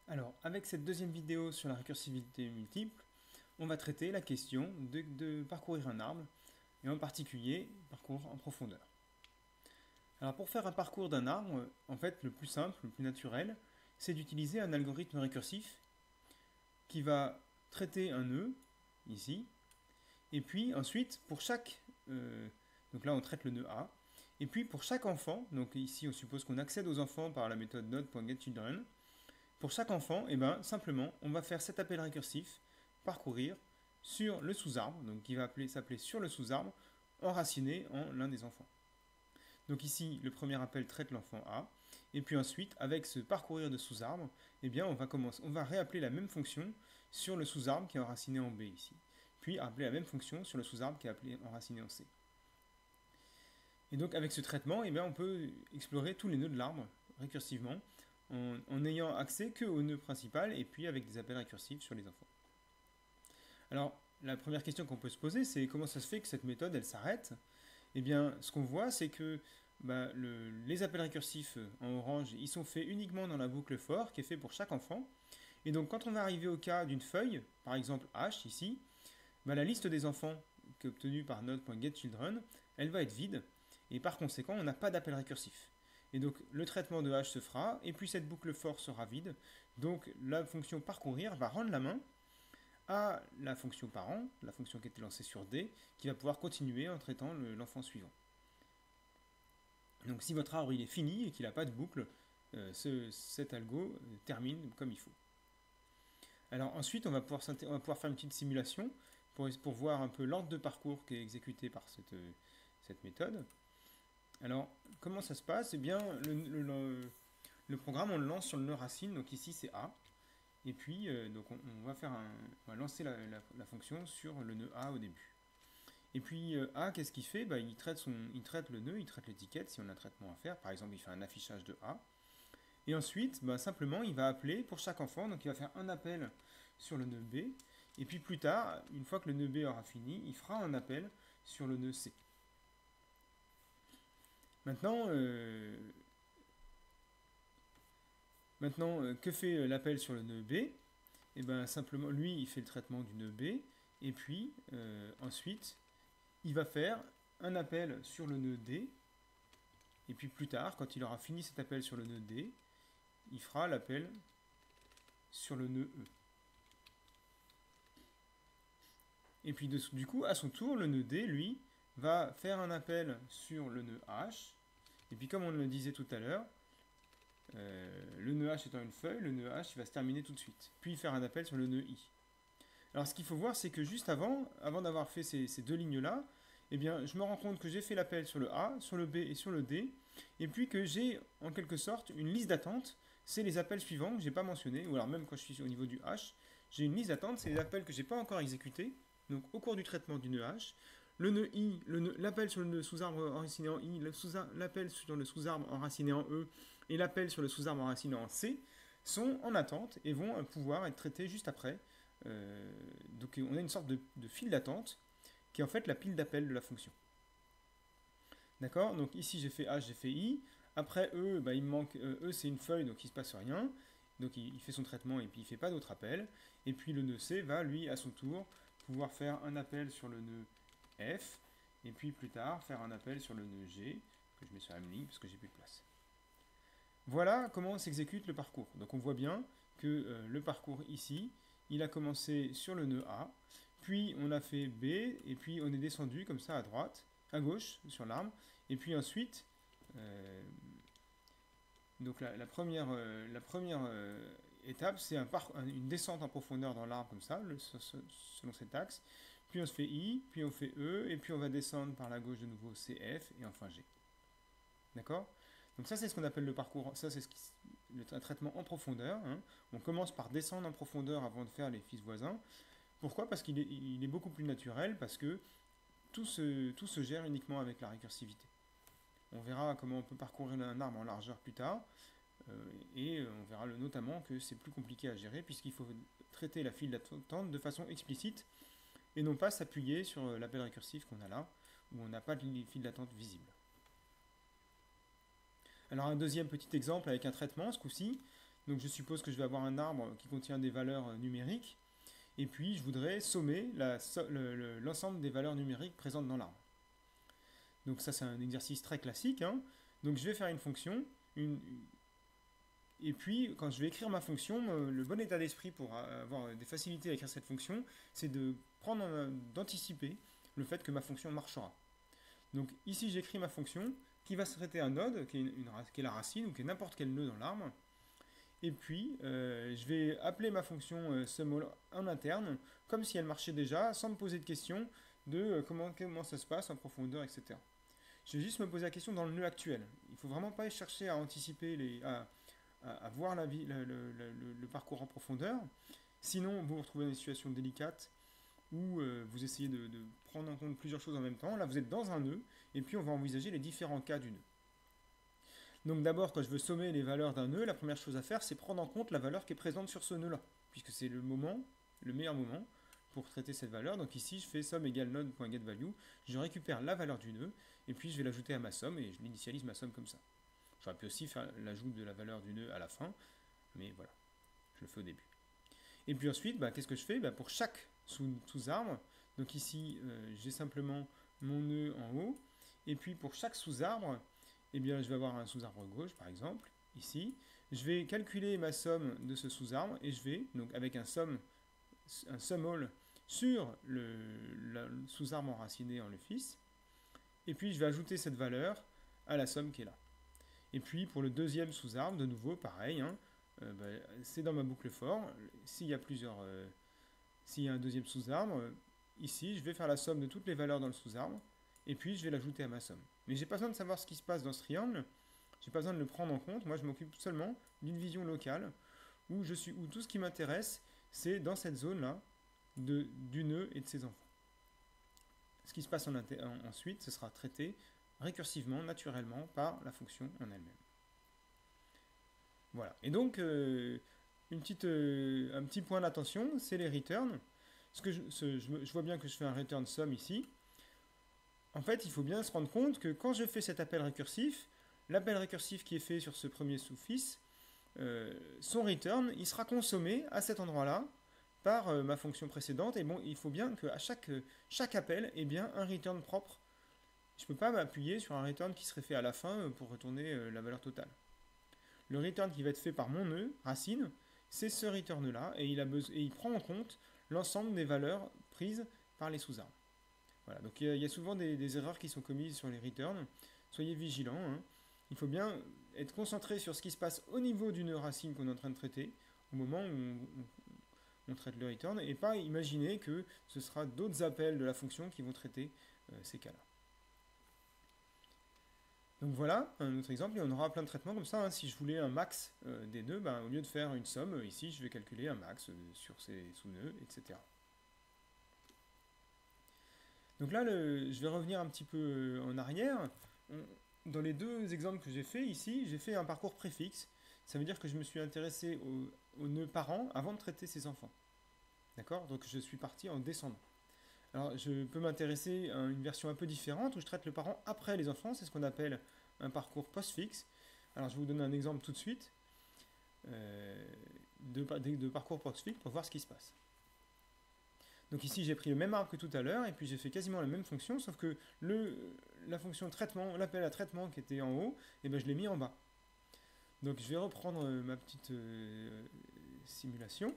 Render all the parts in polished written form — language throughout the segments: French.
Alors, avec cette deuxième vidéo sur la récursivité multiple, on va traiter la question de parcourir un arbre, et en particulier, parcours en profondeur. Alors, pour faire un parcours d'un arbre, en fait, le plus simple, le plus naturel, c'est d'utiliser un algorithme récursif qui va traiter un nœud, ici, et puis ensuite, pour chaque... donc là, on traite le nœud A, et puis pour chaque enfant, donc ici, on suppose qu'on accède aux enfants par la méthode node.getChildren. Pour chaque enfant, simplement, on va faire cet appel récursif, parcourir, sur le sous-arbre, donc qui va s'appeler sur le sous-arbre, enraciné en l'un des enfants. Donc ici, le premier appel traite l'enfant A, et puis ensuite, avec ce parcourir de sous-arbre, on va réappeler la même fonction sur le sous-arbre qui est enraciné en B ici. Puis appeler la même fonction sur le sous-arbre qui est appelé enraciné en C. Et donc avec ce traitement, on peut explorer tous les nœuds de l'arbre récursivement, en n'ayant accès qu'au nœud principal et puis avec des appels récursifs sur les enfants. Alors, la première question qu'on peut se poser, c'est comment ça se fait que cette méthode, elle s'arrête? Eh bien, ce qu'on voit, c'est que les appels récursifs en orange, ils sont faits uniquement dans la boucle for, qui est fait pour chaque enfant. Et donc, quand on va arriver au cas d'une feuille, par exemple H ici, la liste des enfants qui est obtenue par node.getChildren, elle va être vide, et par conséquent, on n'a pas d'appel récursif. Et donc le traitement de H se fera, et puis cette boucle for sera vide. Donc la fonction parcourir va rendre la main à la fonction parent, la fonction qui était lancée sur D, qui va pouvoir continuer en traitant l'enfant suivant. Donc si votre arbre il est fini et qu'il n'a pas de boucle, cet algo termine comme il faut. Alors ensuite, on va pouvoir faire une petite simulation pour voir un peu l'ordre de parcours qui est exécuté par cette méthode. Alors, comment ça se passe? Eh bien, le programme, on le lance sur le nœud racine, donc ici c'est A. Et puis, donc on va lancer la fonction sur le nœud A au début. Et puis A, qu'est-ce qu'il fait? Il traite le nœud, il traite l'étiquette si on a un traitement à faire. Par exemple, il fait un affichage de A. Et ensuite, simplement, il va appeler pour chaque enfant. Donc il va faire un appel sur le nœud B. Et puis plus tard, une fois que le nœud B aura fini, il fera un appel sur le nœud C. Maintenant, que fait l'appel sur le nœud B? Et simplement, lui, il fait le traitement du nœud B. Et puis, ensuite, il va faire un appel sur le nœud D. Et puis plus tard, quand il aura fini cet appel sur le nœud D, il fera l'appel sur le nœud E. Et puis du coup, à son tour, le nœud D, lui, va faire un appel sur le nœud H. Et puis comme on le disait tout à l'heure, le nœud H étant une feuille, le nœud H va se terminer tout de suite. Puis faire un appel sur le nœud I. Alors ce qu'il faut voir, c'est que juste avant d'avoir fait ces deux lignes-là, je me rends compte que j'ai fait l'appel sur le A, sur le B et sur le D, et puis que j'ai en quelque sorte une liste d'attente. C'est les appels suivants que je n'ai pas mentionnés, ou alors même quand je suis au niveau du H, j'ai une liste d'attente, c'est les appels que je n'ai pas encore exécutés, donc au cours du traitement du nœud H. Le nœud I, l'appel sur le nœud sous-arbre enraciné en I, l'appel sur le sous-arbre enraciné en E, et l'appel sur le sous-arbre enraciné en C, sont en attente et vont pouvoir être traités juste après. Donc on a une sorte de file d'attente qui est en fait la pile d'appel de la fonction. D'accord? Donc ici j'ai fait H, j'ai fait I. Après E, il me manque E, c'est une feuille, donc il ne se passe rien. Donc il fait son traitement et puis il ne fait pas d'autre appel. Et puis le nœud C va lui à son tour pouvoir faire un appel sur le nœud F. Et puis plus tard faire un appel sur le nœud G, que je mets sur la même ligne parce que j'ai plus de place. Voilà comment s'exécute le parcours. Donc on voit bien que le parcours ici, il a commencé sur le nœud A, puis on a fait B, et puis on est descendu comme ça à droite, à gauche sur l'arbre, et puis ensuite, donc la première étape, c'est une descente en profondeur dans l'arbre comme ça, selon cet axe, puis on se fait I, puis on fait E, et puis on va descendre par la gauche de nouveau CF, et enfin G. D'accord? Donc ça, c'est ce qu'on appelle le parcours, ça c'est le traitement en profondeur. Hein. On commence par descendre en profondeur avant de faire les fils voisins. Pourquoi? Parce qu'il est beaucoup plus naturel, parce que tout se gère uniquement avec la récursivité. On verra comment on peut parcourir un arbre en largeur plus tard, et on verra notamment que c'est plus compliqué à gérer, puisqu'il faut traiter la file d'attente de façon explicite, et non pas s'appuyer sur l'appel récursif qu'on a là, où on n'a pas de file d'attente visible. Alors un deuxième petit exemple avec un traitement, ce coup-ci. Donc je suppose que je vais avoir un arbre qui contient des valeurs numériques, et puis je voudrais sommer l'ensemble des valeurs numériques présentes dans l'arbre. Donc ça c'est un exercice très classique, hein. Donc je vais faire une fonction, et puis quand je vais écrire ma fonction, le bon état d'esprit pour avoir des facilités à écrire cette fonction, c'est d'anticiper le fait que ma fonction marchera. Donc ici j'écris ma fonction qui va se traiter un node, qui est la racine, ou qui est n'importe quel nœud dans l'arbre. Et puis je vais appeler ma fonction sumAll en interne, comme si elle marchait déjà, sans me poser de questions de comment ça se passe en profondeur, etc. Je vais juste me poser la question dans le nœud actuel. Il ne faut vraiment pas chercher à anticiper, à voir le parcours en profondeur. Sinon, vous vous retrouvez dans une situation délicate où vous essayez de prendre en compte plusieurs choses en même temps. Là, vous êtes dans un nœud, et puis on va envisager les différents cas du nœud. Donc d'abord, quand je veux sommer les valeurs d'un nœud, la première chose à faire, c'est prendre en compte la valeur qui est présente sur ce nœud-là, puisque c'est le meilleur moment pour traiter cette valeur. Donc ici, je fais somme égale node.getValue, je récupère la valeur du nœud, et puis je vais l'ajouter à ma somme, et je l'initialise ma somme comme ça. J'aurais pu aussi faire l'ajout de la valeur du nœud à la fin, mais voilà, je le fais au début. Et puis ensuite, qu'est-ce que je fais? Pour chaque sous-arbre, donc ici, j'ai simplement mon nœud en haut, et puis pour chaque sous-arbre, eh bien, je vais avoir un sous-arbre gauche, par exemple, ici. Je vais calculer ma somme de ce sous-arbre, et je vais, donc avec un sumAll sur le sous-arbre enraciné en le fils, et puis je vais ajouter cette valeur à la somme qui est là. Et puis pour le deuxième sous-arbre, de nouveau, pareil, hein, c'est dans ma boucle for. S'il y a un deuxième sous-arbre, ici, je vais faire la somme de toutes les valeurs dans le sous-arbre, et puis je vais l'ajouter à ma somme. Mais j'ai pas besoin de savoir ce qui se passe dans ce triangle, j'ai pas besoin de le prendre en compte, moi je m'occupe seulement d'une vision locale, où tout ce qui m'intéresse, c'est dans cette zone-là, du nœud et de ses enfants. Ce qui se passe ensuite, ce sera traité récursivement, naturellement, par la fonction en elle-même. Voilà. Et donc, un petit point d'attention, c'est les returns. Je vois bien que je fais un return sum ici. En fait, il faut bien se rendre compte que quand je fais cet appel récursif, l'appel récursif qui est fait sur ce premier sous-fils, son return, il sera consommé à cet endroit-là par ma fonction précédente. Et bon, il faut bien qu'à chaque appel ait bien un return propre. Je ne peux pas m'appuyer sur un return qui serait fait à la fin pour retourner la valeur totale. Le return qui va être fait par mon nœud, racine, c'est ce return-là, et il prend en compte l'ensemble des valeurs prises par les sous-arbres. Voilà, donc il y a souvent des erreurs qui sont commises sur les returns. Soyez vigilants, hein. Il faut bien être concentré sur ce qui se passe au niveau du nœud racine qu'on est en train de traiter, au moment où on traite le return, et pas imaginer que ce sera d'autres appels de la fonction qui vont traiter ces cas-là. Donc voilà, un autre exemple, et on aura plein de traitements comme ça, hein. Si je voulais un max des nœuds, au lieu de faire une somme, ici je vais calculer un max sur ces sous-nœuds, etc. Donc là, je vais revenir un petit peu en arrière. Dans les deux exemples que j'ai fait ici, j'ai fait un parcours préfixe. Ça veut dire que je me suis intéressé au nœud parent avant de traiter ses enfants. D'accord? Donc je suis parti en descendant. Alors je peux m'intéresser à une version un peu différente où je traite le parent après les enfants. C'est ce qu'on appelle un parcours postfixe. Alors je vais vous donner un exemple tout de suite de parcours postfixe pour voir ce qui se passe. Donc ici j'ai pris le même arbre que tout à l'heure et puis j'ai fait quasiment la même fonction, sauf que la fonction traitement, l'appel à traitement qui était en haut, je l'ai mis en bas. Donc je vais reprendre ma petite simulation.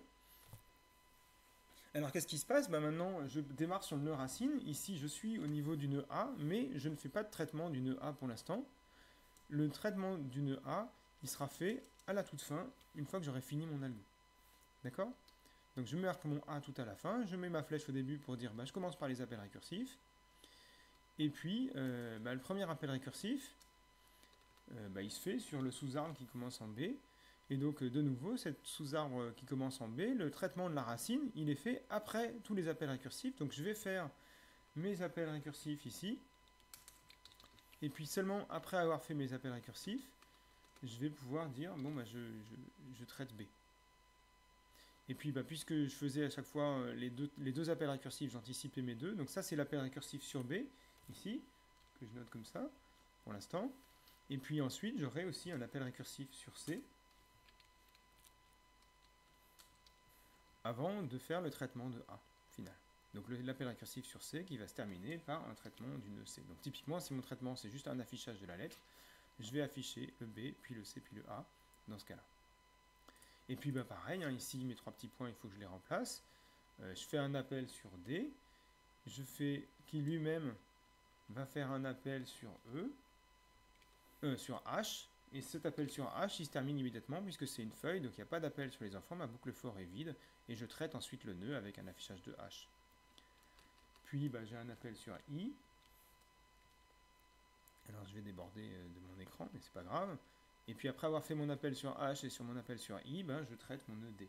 Alors qu'est-ce qui se passe? Maintenant je démarre sur le nœud racine, ici je suis au niveau du nœud A, mais je ne fais pas de traitement du nœud A pour l'instant. Le traitement du nœud A, il sera fait à la toute fin, une fois que j'aurai fini mon algo. D'accord? Donc je marque mon A tout à la fin, je mets ma flèche au début pour dire je commence par les appels récursifs. Et puis le premier appel récursif, il se fait sur le sous-arbre qui commence en B. Et donc de nouveau, cette sous-arbre qui commence en B, le traitement de la racine, il est fait après tous les appels récursifs. Donc je vais faire mes appels récursifs ici. Et puis seulement après avoir fait mes appels récursifs, je vais pouvoir dire, je traite B. Et puis, puisque je faisais à chaque fois les deux appels récursifs, j'anticipais mes deux. Donc ça, c'est l'appel récursif sur B, ici, que je note comme ça, pour l'instant. Et puis ensuite, j'aurai aussi un appel récursif sur C. avant de faire le traitement de A final. Donc l'appel récursif sur C qui va se terminer par un traitement du nœud C. Donc typiquement, si mon traitement c'est juste un affichage de la lettre, je vais afficher le B, puis le C, puis le A dans ce cas-là. Et puis pareil, hein, ici mes 3 petits points, il faut que je les remplace. Je fais un appel sur D, je fais qui lui-même va faire un appel sur sur H, et cet appel sur H, il se termine immédiatement puisque c'est une feuille, donc il n'y a pas d'appel sur les enfants, ma boucle for est vide, et je traite ensuite le nœud avec un affichage de H. Puis j'ai un appel sur I. Alors je vais déborder de mon écran, mais c'est pas grave. Et puis après avoir fait mon appel sur H et sur mon appel sur I, je traite mon nœud D.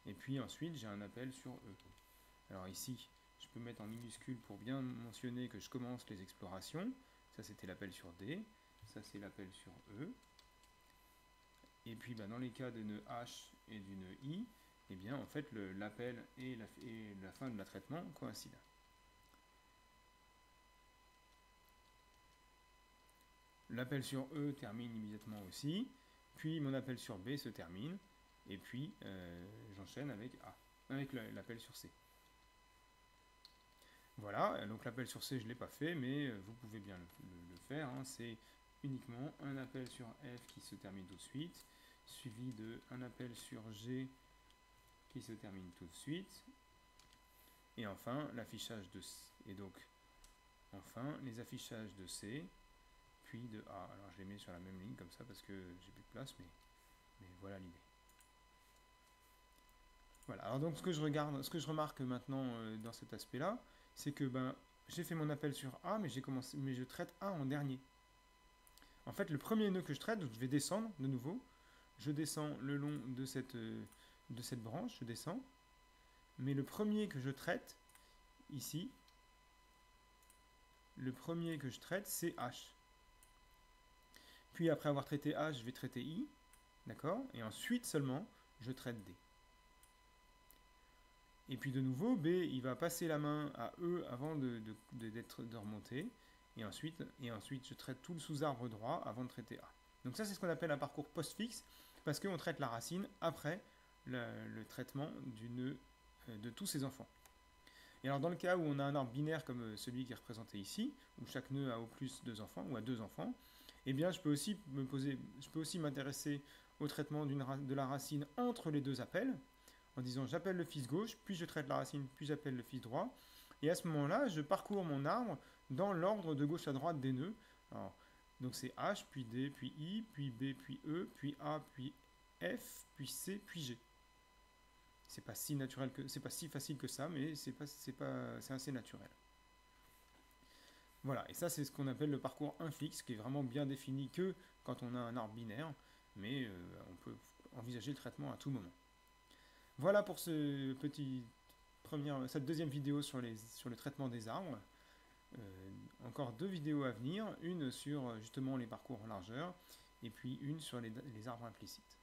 Et puis ensuite j'ai un appel sur E. Alors ici, je peux mettre en minuscule pour bien mentionner que je commence les explorations. Ça c'était l'appel sur D, ça c'est l'appel sur E. Et puis dans les cas de nœud H et du nœud I, eh bien en fait l'appel et la fin de la traitement coïncident. L'appel sur E termine immédiatement aussi, puis mon appel sur B se termine, et puis j'enchaîne avec A, avec l'appel sur C. Voilà, donc l'appel sur C je ne l'ai pas fait, mais vous pouvez bien le faire, hein. C'est uniquement un appel sur F qui se termine tout de suite, suivi d'un appel sur G qui se termine tout de suite, et enfin l'affichage de C, et donc enfin les affichages de C, puis de A. Alors je les mets sur la même ligne comme ça parce que j'ai plus de place, mais voilà l'idée. Voilà, alors donc ce que je remarque maintenant dans cet aspect-là, c'est que j'ai fait mon appel sur A, mais je traite A en dernier. En fait, le premier nœud que je traite, donc je vais descendre de nouveau, je descends le long de cette branche, je descends, mais le premier que je traite, ici, le premier que je traite, c'est H. Puis après avoir traité A, je vais traiter I, d'accord? Et ensuite seulement, je traite D. Et puis de nouveau, B, il va passer la main à E avant de remonter. Et ensuite, je traite tout le sous-arbre droit avant de traiter A. Donc ça, c'est ce qu'on appelle un parcours postfixe, parce qu'on traite la racine après le traitement du nœud de tous ses enfants. Et alors dans le cas où on a un arbre binaire comme celui qui est représenté ici, où chaque nœud a au plus 2 enfants, ou a 2 enfants, eh bien je peux aussi m'intéresser au traitement de la racine entre les deux appels, en disant j'appelle le fils gauche, puis je traite la racine, puis j'appelle le fils droit, et à ce moment-là, je parcours mon arbre dans l'ordre de gauche à droite des nœuds. Alors, donc c'est H, puis D, puis I, puis B, puis E, puis A, puis F, puis C, puis G. C'est pas si facile que ça, mais c'est assez naturel. Voilà, et ça c'est ce qu'on appelle le parcours infixe, qui est vraiment bien défini que quand on a un arbre binaire, mais on peut envisager le traitement à tout moment. Voilà pour cette deuxième vidéo sur le traitement des arbres. Encore 2 vidéos à venir, une sur justement les parcours en largeur, et puis une sur les arbres implicites.